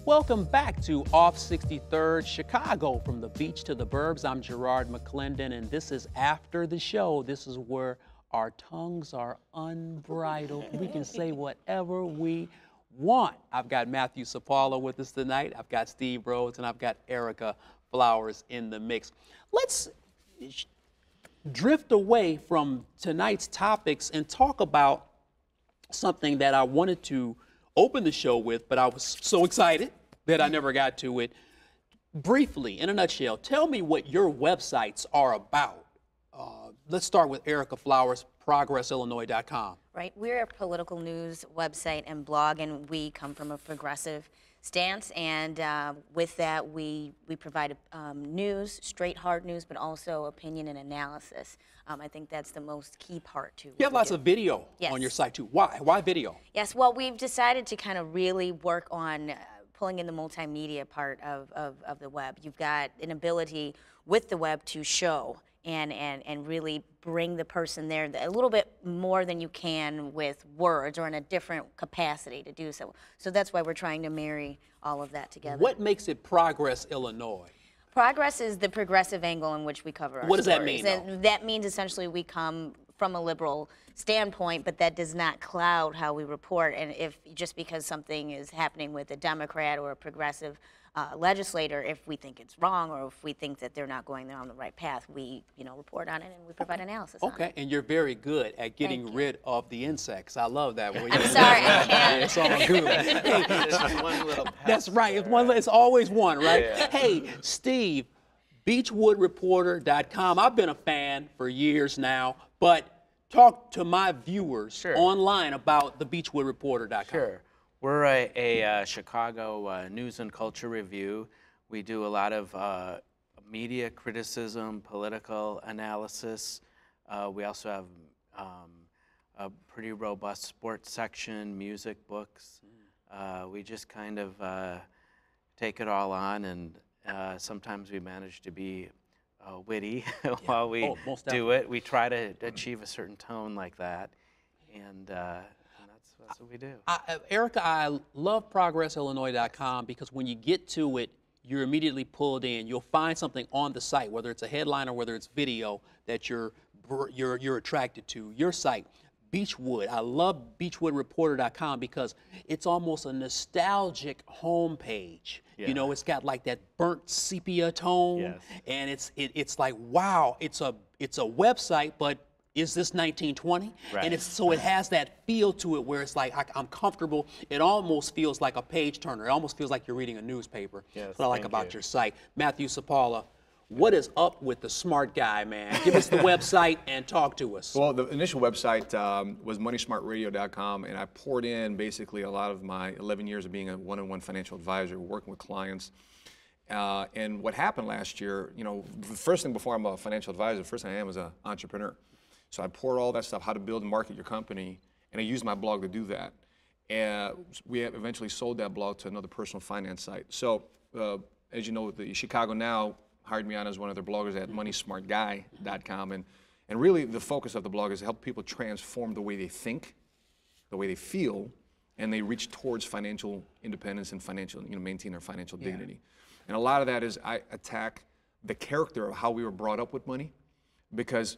Welcome back to Off 63rd Chicago, from the beach to the burbs. I'm Garrard McClendon, and this is After the Show. This is where our tongues are unbridled. We can say whatever we want. I've got Matthew Sapaula with us tonight. I've got Steve Rhodes, and I've got Aricka Flowers in the mix. Let's drift away from tonight's topics and talk about something that I wanted to open the show with, but I was so excited that I never got to it. Briefly, in a nutshell, tell me what your websites are about. Let's start with Aricka Flowers, ProgressIllinois.com. Right, we're a political news website and blog, and we come from a progressive stance, and with that we provide news, straight hard news, but also opinion and analysis. I think that's the most key part to You have lots of video on your site too. Why video? Yes, well, we've decided to kind of really work on pulling in the multimedia part of the web. You've got an ability with the web to show and really bring the person there a little bit more than you can with words, or in a different capacity to do so. So that's why we're trying to marry all of that together. What makes it Progress Illinois? Progress is the progressive angle in which we cover our What does that stories. mean, And that means essentially we come from a liberal standpoint, but that does not cloud how we report. And if just because something is happening with a Democrat or a progressive legislator, if we think it's wrong or if we think that they're not going down the right path, we report on it and we provide analysis on it. And you're very good at getting rid of the insects. I love that. I'm sorry, I can't. It's all good. Hey, one little that's right. It's always one, right? Yeah. Hey, Steve, BeachwoodReporter.com. I've been a fan for years now, but talk to my viewers online about the BeachwoodReporter.com. Sure. We're a Chicago news and culture review. We do a lot of media criticism, political analysis. We also have a pretty robust sports section, music, books. We just kind of take it all on, and sometimes we manage to be witty while we do it. We try to achieve a certain tone like that, and that's what we do. Aricka, I love ProgressIllinois.com because when you get to it, you're immediately pulled in. You'll find something on the site, whether it's a headline or whether it's video, that you're attracted to. Your site, Beachwood. I love BeachwoodReporter.com because it's almost a nostalgic homepage. Yeah. You know, it's got like that burnt sepia tone, and it's like, wow, it's a website, but is this 1920? Right. And so it has that feel to it where it's like, I'm comfortable. It almost feels like a page turner. It almost feels like you're reading a newspaper. Yes, that's what I like about your site. Matthew Sapaula, what is up with the smart guy, man? Give us the website and talk to us. Well, the initial website was moneysmartradio.com, and I poured in basically a lot of my 11 years of being a one-on-one financial advisor, working with clients. And what happened last year, the first thing before I'm a financial advisor, the first thing I am is an entrepreneur. So I poured all that stuff, how to build and market your company, and I used my blog to do that. And we eventually sold that blog to another personal finance site. So as you know, the Chicago Now hired me on as one of their bloggers at moneysmartguy.com. And really the focus of the blog is to help people transform the way they think, the way they feel, and they reach towards financial independence and financial, maintain their financial dignity. And a lot of that is I attack the character of how we were brought up with money, because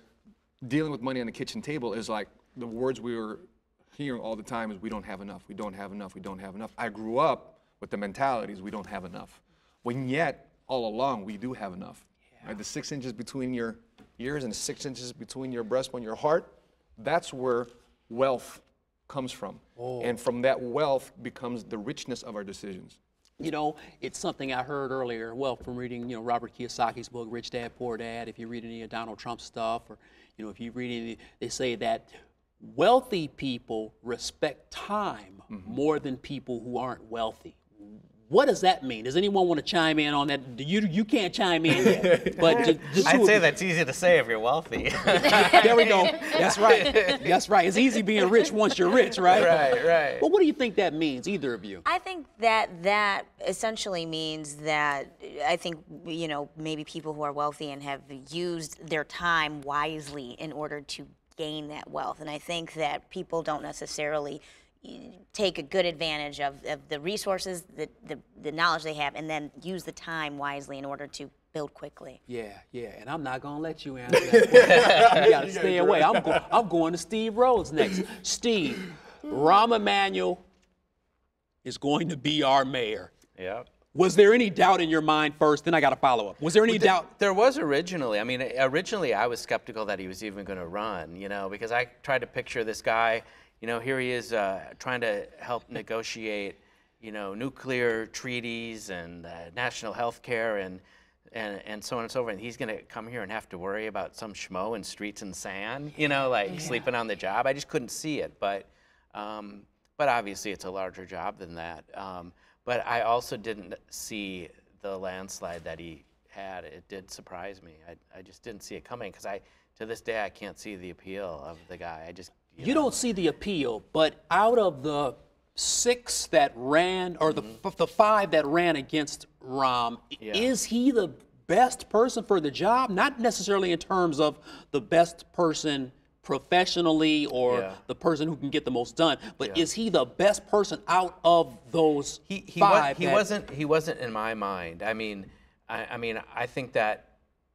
dealing with money on the kitchen table is like the words we were hearing all the time is we don't have enough, we don't have enough, we don't have enough. I grew up with the mentalities we don't have enough. When yet, all along, we do have enough. Yeah. Right? The 6 inches between your ears and 6 inches between your breastbone and your heart, that's where wealth comes from. Oh. And from that wealth becomes the richness of our decisions. It's something I heard earlier, from reading, Robert Kiyosaki's book, Rich Dad, Poor Dad. If you read any of Donald Trump's stuff, or, if you read any, they say that wealthy people respect time more than people who aren't wealthy. What does that mean? Does anyone want to chime in on that? You can't chime in yet. But I'd say that's easy to say if you're wealthy. There we go. That's right. That's right. It's easy being rich once you're rich, right? Right. Well, what do you think that means, either of you? I think that essentially means that I think, maybe people who are wealthy and have used their time wisely in order to gain that wealth. And I think that people don't necessarily take a good advantage of the resources, the knowledge they have, and then use the time wisely in order to build quickly. Yeah, and I'm not gonna let you answer that question. You gotta stay away. I'm going to Steve Rhodes next. Steve, Rahm Emanuel is going to be our mayor. Yep. Was there any doubt in your mind first? Then I got a follow-up. Was there any doubt? There was originally. I mean, originally I was skeptical that he was even going to run, because I tried to picture this guy, here he is trying to help negotiate, nuclear treaties and national health care and so on and so forth. And he's going to come here and have to worry about some schmo in streets and sand, sleeping on the job. I just couldn't see it. But obviously it's a larger job than that. But I also didn't see the landslide that he had. It did surprise me. I just didn't see it coming because to this day, I can't see the appeal of the guy. I just, you don't see the appeal, but out of the 6 that ran, or the 5 that ran against Rahm, is he the best person for the job? Not necessarily in terms of the best person professionally or the person who can get the most done, but is he the best person out of those 5? He wasn't in my mind. I mean, I think that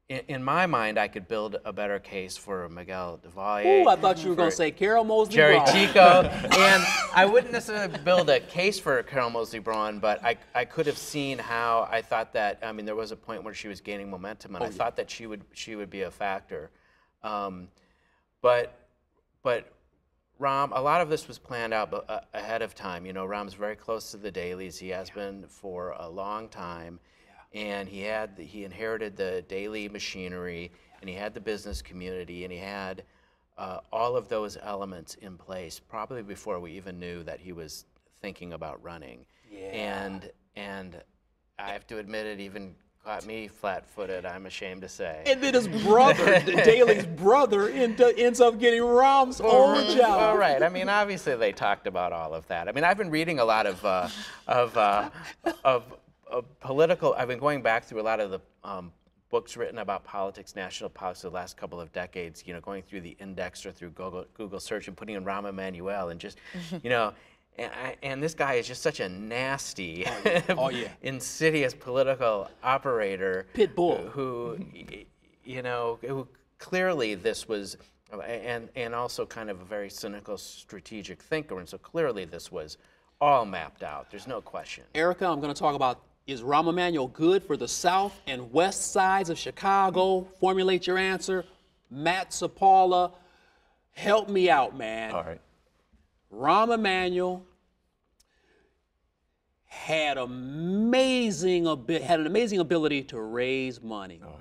in my mind, I could build a better case for Miguel Devallier. Ooh, I thought you were going to say Carol Mosley Jerry Braun. Chico. And I wouldn't necessarily build a case for Carol Mosley Braun, but I could have seen how I thought that, there was a point where she was gaining momentum, and I thought that she would be a factor. But Rahm, a lot of this was planned out ahead of time. Rahm's very close to the dailies. He has been for a long time. And he inherited the daily machinery, and he had the business community, and he had all of those elements in place probably before we even knew that he was thinking about running. Yeah. And I have to admit, it even caught me flat-footed, I'm ashamed to say. And then his brother, Daley's brother, ends up getting Rahm's old job. All right. Obviously they talked about all of that. I've been reading a lot of political. I've been going back through a lot of the books written about politics, national politics, the last couple of decades. Going through the index or through Google search and putting in Rahm Emanuel and just, and this guy is just such a nasty, insidious political operator. Pit bull. Who clearly this was, and also kind of a very cynical strategic thinker, and so clearly this was all mapped out. There's no question. Aricka, I'm going to talk about, is Rahm Emanuel good for the south and west sides of Chicago? Formulate your answer. Matt Sapaula, help me out, man. All right. Rahm Emanuel had an amazing ability to raise money. Oh.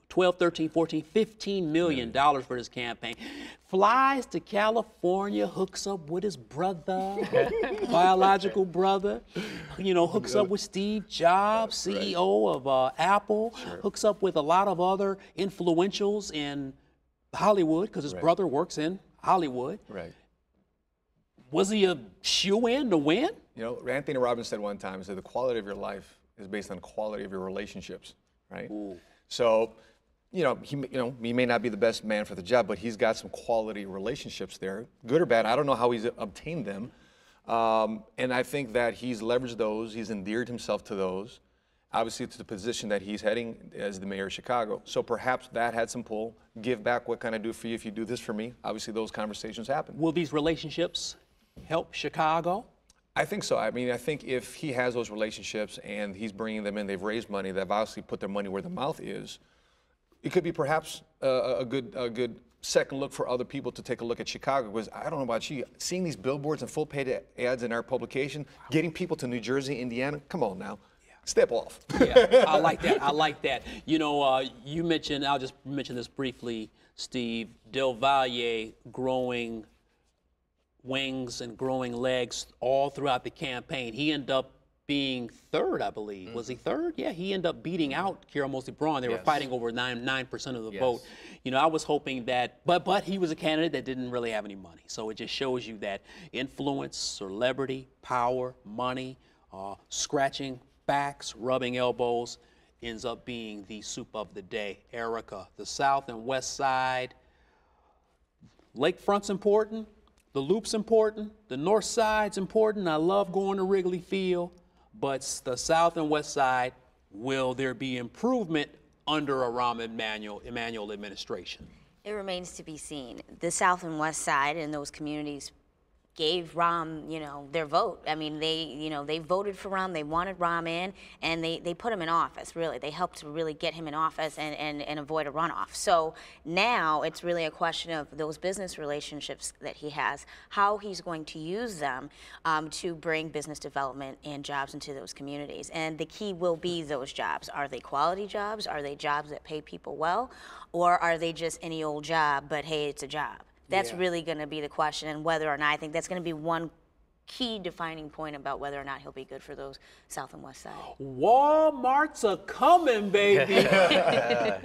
12, 13, 14, $15 million for this campaign. Flies to California, hooks up with his brother, biological brother, hooks up with Steve Jobs, CEO of Apple, hooks up with a lot of other influentials in Hollywood because his brother works in Hollywood. Right. Was he a shoe-in to win? Anthony Robbins said one time, he said, the quality of your life is based on the quality of your relationships, right? Ooh. So, he may not be the best man for the job, but he's got some quality relationships there, good or bad. I don't know how he's obtained them. And I think that he's leveraged those. He's endeared himself to those. Obviously, it's the position that he's heading as the mayor of Chicago. So perhaps that had some pull. Give back, what can I do for you if you do this for me? Obviously, those conversations happen. Will these relationships help Chicago? I think so. I think if he has those relationships and he's bringing them in, they've raised money, they've obviously put their money where the mouth is, it could be perhaps a good second look for other people to take a look at Chicago. Because I don't know about you, seeing these billboards and full-page ads in our publication, getting people to New Jersey, Indiana, come on now. Step off. Yeah, I like that. You mentioned, I'll just mention this briefly, Steve, Devallier growing wings and growing legs all throughout the campaign. He ended up being third, I believe. Mm-hmm. Was he third? Yeah, he ended up beating out Carol Mosley Braun. They were fighting over 9% of the vote. I was hoping that, but he was a candidate that didn't really have any money. So it just shows you that influence, celebrity, power, money, scratching backs, rubbing elbows, ends up being the soup of the day. Aricka, the south and west side, lakefront's important, The Loop's important, the North Side's important. I love going to Wrigley Field, but the South and West Side, will there be improvement under a Rahm Emanuel administration? It remains to be seen. The South and West Side and those communities gave Rahm, their vote. I mean, they voted for Rahm. They wanted Rahm in, and they put him in office. Really, they helped to really get him in office and avoid a runoff. So now it's really a question of those business relationships that he has, how he's going to use them to bring business development and jobs into those communities. And the key will be those jobs. Are they quality jobs? Are they jobs that pay people well, or are they just any old job? But hey, it's a job. That's really going to be the question, and whether or not, I think that's going to be one key defining point about whether or not he'll be good for those South and West Side. Walmarts are coming, baby.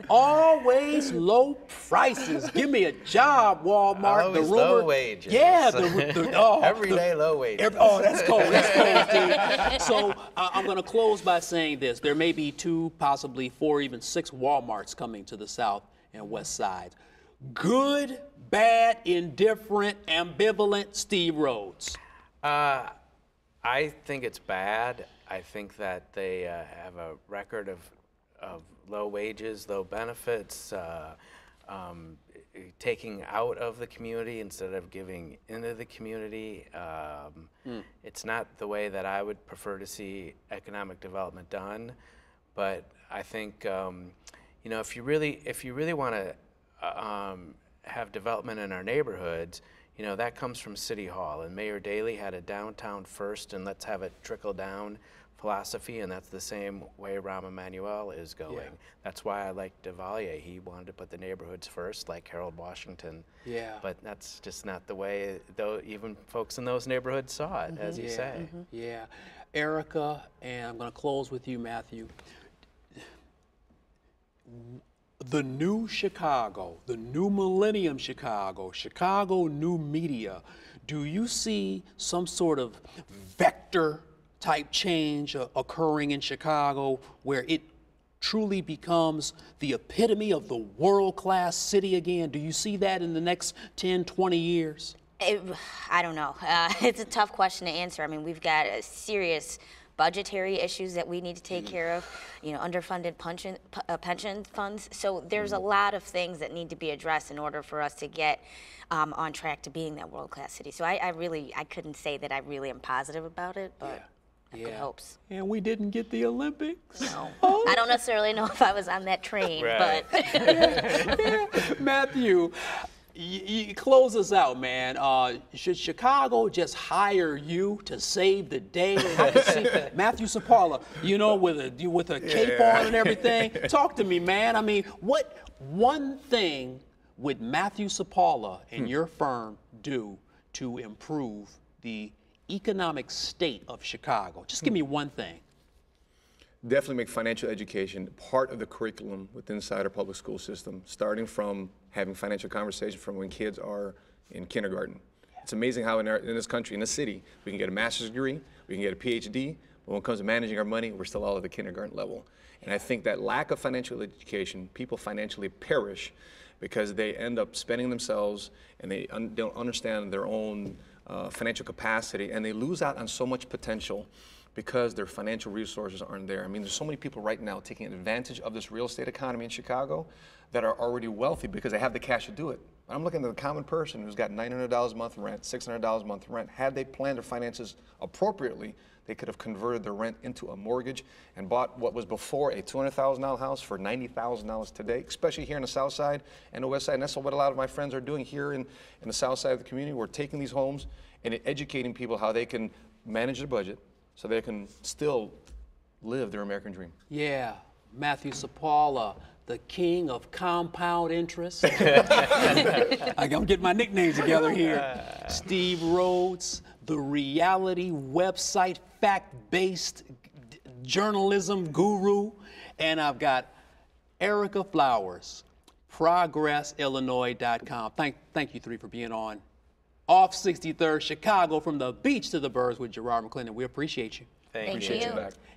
Always low prices. Give me a job, Walmart. Always low wages. Yeah. Everyday low wages. That's cold. That's cold, dude. So I'm going to close by saying this. There may be 2, possibly 4, even 6 Walmarts coming to the South and West Side. Good, bad, indifferent, ambivalent, Steve Rhodes. I think it's bad. I think that they have a record of low wages, low benefits, taking out of the community instead of giving into the community. It's not the way that I would prefer to see economic development done. But I think if you really want to have development in our neighborhoods, that comes from City Hall. And Mayor Daley had a downtown first and let's have it trickle down philosophy, and that's the same way Rahm Emanuel is going. Yeah. That's why I like DeValier. He wanted to put the neighborhoods first, like Harold Washington. Yeah. But that's just not the way, though, even folks in those neighborhoods saw it, as you say. Yeah. Aricka, and I'm going to close with you, Matthew. The new Chicago, the new millennium Chicago, Chicago new media, do you see some sort of vector type change occurring in Chicago where it truly becomes the epitome of the world-class city again? Do you see that in the next 10, 20 years? I don't know. It's a tough question to answer. I mean, we've got a serious budgetary issues that we need to take care of, underfunded pension funds. So there's a lot of things that need to be addressed in order for us to get on track to being that world-class city. So I couldn't say that I really am positive about it, but I have good hopes. And we didn't get the Olympics. No. I don't necessarily know if I was on that train, right. But. Matthew, you close us out, man. Should Chicago just hire you to save the day? I can see Matthew Sapaula, with a cape on and everything. Talk to me, man. I mean, what one thing would Matthew Sapaula and your firm do to improve the economic state of Chicago? Just give me one thing. Definitely make financial education part of the curriculum within our public school system, starting from having financial conversations from when kids are in kindergarten. It's amazing how in this country, in this city, we can get a master's degree, we can get a PhD, but when it comes to managing our money, we're still all at the kindergarten level. And I think that lack of financial education, people financially perish because they end up spending themselves and they don't understand their own financial capacity, and they lose out on so much potential because their financial resources aren't there. I mean, there's so many people right now taking advantage of this real estate economy in Chicago that are already wealthy because they have the cash to do it. I'm looking at the common person who's got $900 a month rent, $600 a month rent. Had they planned their finances appropriately, they could have converted their rent into a mortgage and bought what was before a $200,000 house for $90,000 today, especially here in the South Side and the West Side. And that's what a lot of my friends are doing here in the South Side of the community. We're taking these homes and educating people how they can manage their budget so they can still live their American dream. Yeah, Matthew Sapaula, the king of compound interest. I'm getting my nicknames together here. Steve Rhodes, the reality website, fact-based journalism guru. And I've got Aricka Flowers, ProgressIllinois.com. Thank you three for being on Off 63rd, Chicago, from the beach to the birds with Garrard McClendon. We appreciate you. Thank Appreciate you. you back.